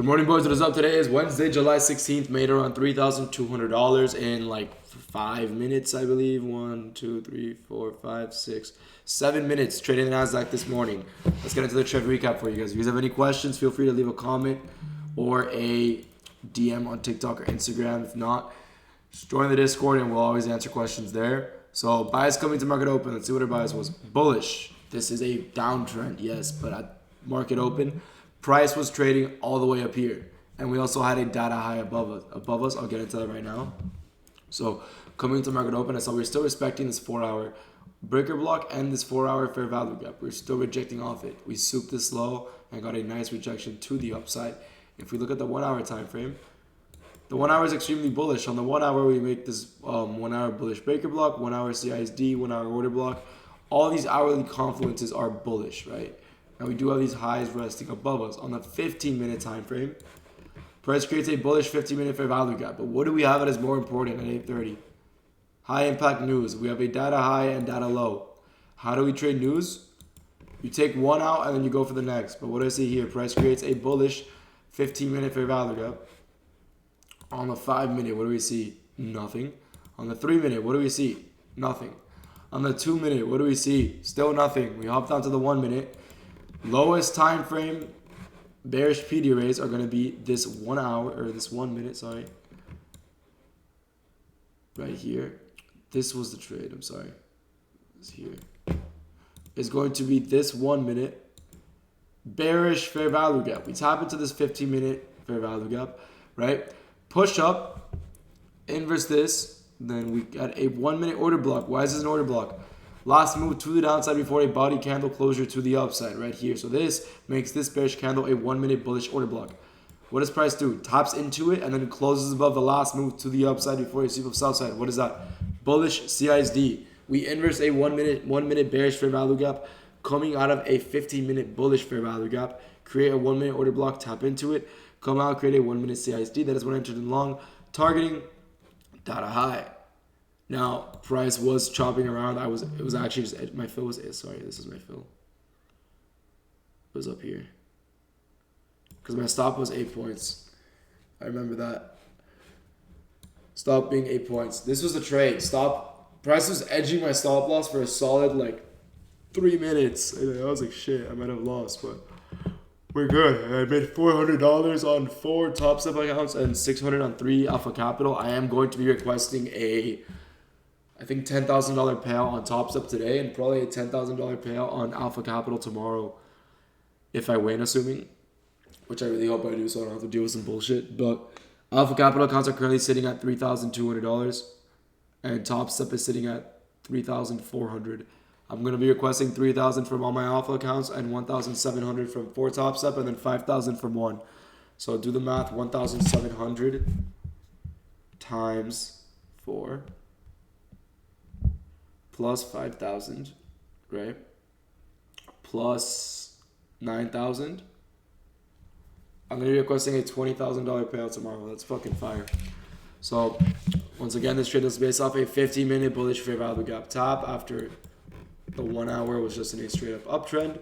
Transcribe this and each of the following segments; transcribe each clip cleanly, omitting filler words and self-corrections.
Good morning, boys. What is up? Today is Wednesday, July 16th. Made around $3,200 in like 5 minutes, I believe. 1, 2, 3, 4, 5, 6, 7 minutes trading the Nasdaq this morning. Let's get into the trade recap for you guys. If you guys have any questions, feel free to leave a comment or a DM on TikTok or Instagram. If not, just join the Discord and we'll always answer questions there. So bias coming to market open. Let's see what our bias was. Bullish. This is a downtrend, yes, but at market open, price was trading all the way up here. And we also had a data high above us. I'll get into that right now. So coming to market open, I saw we're still respecting this 4-hour breaker block and this 4-hour fair value gap. We're still rejecting off it. We souped this low and got a nice rejection to the upside. If we look at the 1-hour time frame, the 1 hour is extremely bullish. On the 1 hour, we make this 1 hour bullish breaker block, 1 hour CISD, 1 hour order block. All these hourly confluences are bullish, right? Now we do have these highs resting above us. On the 15-minute time frame, price creates a bullish 15-minute fair value gap. But what do we have that is more important at 8:30? High impact news. We have a data high and data low. How do we trade news? You take one out and then you go for the next. But what do I see here? Price creates a bullish 15-minute fair value gap. On the 5-minute, what do we see? Nothing. On the 3-minute, what do we see? Nothing. On the 2-minute, what do we see? Still nothing. We hop down to the 1-minute. Lowest time frame bearish PD rays are going to be this 1 hour, or this 1 minute, sorry. Right here. This was the trade, I'm sorry. It's here. It's going to be this 1 minute bearish fair value gap. We tap into this 15-minute fair value gap, right? Push up, inverse this, then we got a 1 minute order block. Why is this an order block? Last move to the downside before a body candle closure to the upside right here. So this makes this bearish candle a 1 minute bullish order block. What does price do? Taps into it and then closes above the last move to the upside before a sweep of south side. What is that? Bullish CISD. We inverse a 1 minute bearish fair value gap coming out of a 15-minute bullish fair value gap. Create a 1 minute order block, tap into it, come out, create a 1 minute CISD. That is what I entered in long, targeting data high. Now, price was chopping around. It was actually just, my fill was, sorry, this is my fill. It was up here. Because my stop was 8 points. I remember that. Stop being 8 points. This was the trade. Stop. Price was edging my stop loss for a solid, like, 3 minutes. And I was like, shit, I might have lost, but we're good. I made $400 on 4 top step accounts and $600 on 3 Alpha Capital. I am going to be requesting I think $10,000 payout on Top Step today and probably a $10,000 payout on Alpha Capital tomorrow if I win, assuming, which I really hope I do so I don't have to deal with some bullshit. But Alpha Capital accounts are currently sitting at $3,200 and Top Step is sitting at $3,400. I'm going to be requesting $3,000 from all my Alpha accounts and $1,700 from 4 Top Step and then $5,000 from 1. So do the math, 1,700 times 4. Plus 5,000, right? Plus 9,000. I'm going to be requesting a $20,000 payout tomorrow. That's fucking fire. So, once again, this trade is based off a 15-minute bullish fair value gap top after the 1 hour was just in a straight up uptrend.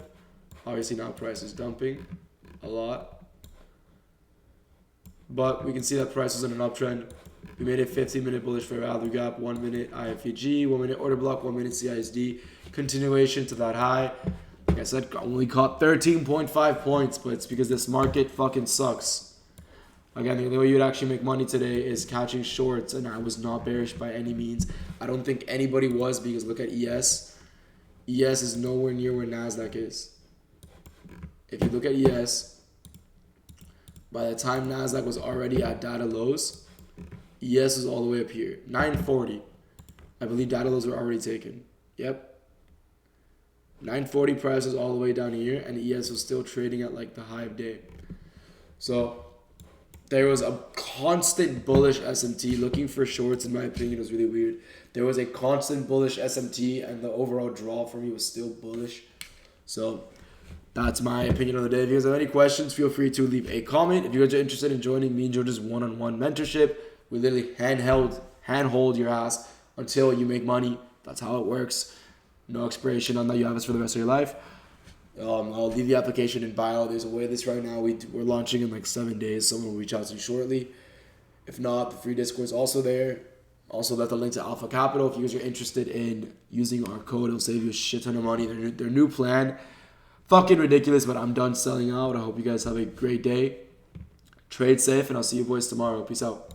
Obviously, now price is dumping a lot. But we can see that price is in an uptrend. We made a 15-minute bullish fair value gap, 1 minute IFEG, 1 minute order block, 1 minute CISD. Continuation to that high. Like I said, only caught 13.5 points, but it's because this market fucking sucks. Again, the only way you'd actually make money today is catching shorts, and I was not bearish by any means. I don't think anybody was because look at ES. ES is nowhere near where Nasdaq is. If you look at ES, by the time Nasdaq was already at data lows, ES is all the way up here. 940. I believe data lows were already taken. Yep. 940 price is all the way down here, and ES was still trading at like the high of day. So there was a constant bullish SMT. Looking for shorts, in my opinion, was really weird. There was a constant bullish SMT, and the overall draw for me was still bullish. So that's my opinion on the day. If you guys have any questions, feel free to leave a comment. If you guys are interested in joining me and George's one-on-one mentorship, we literally handhold your ass until you make money. That's how it works. No expiration on that. You have us for the rest of your life. I'll leave the application in bio. There's a wait list right now. We're launching in like 7 days. Someone will reach out to you shortly. If not, the free Discord is also there. Also left a link to Alpha Capital if you guys are interested in using our code. It'll save you a shit ton of money. Their new plan, fucking ridiculous, but I'm done selling out. I hope you guys have a great day. Trade safe, and I'll see you boys tomorrow. Peace out.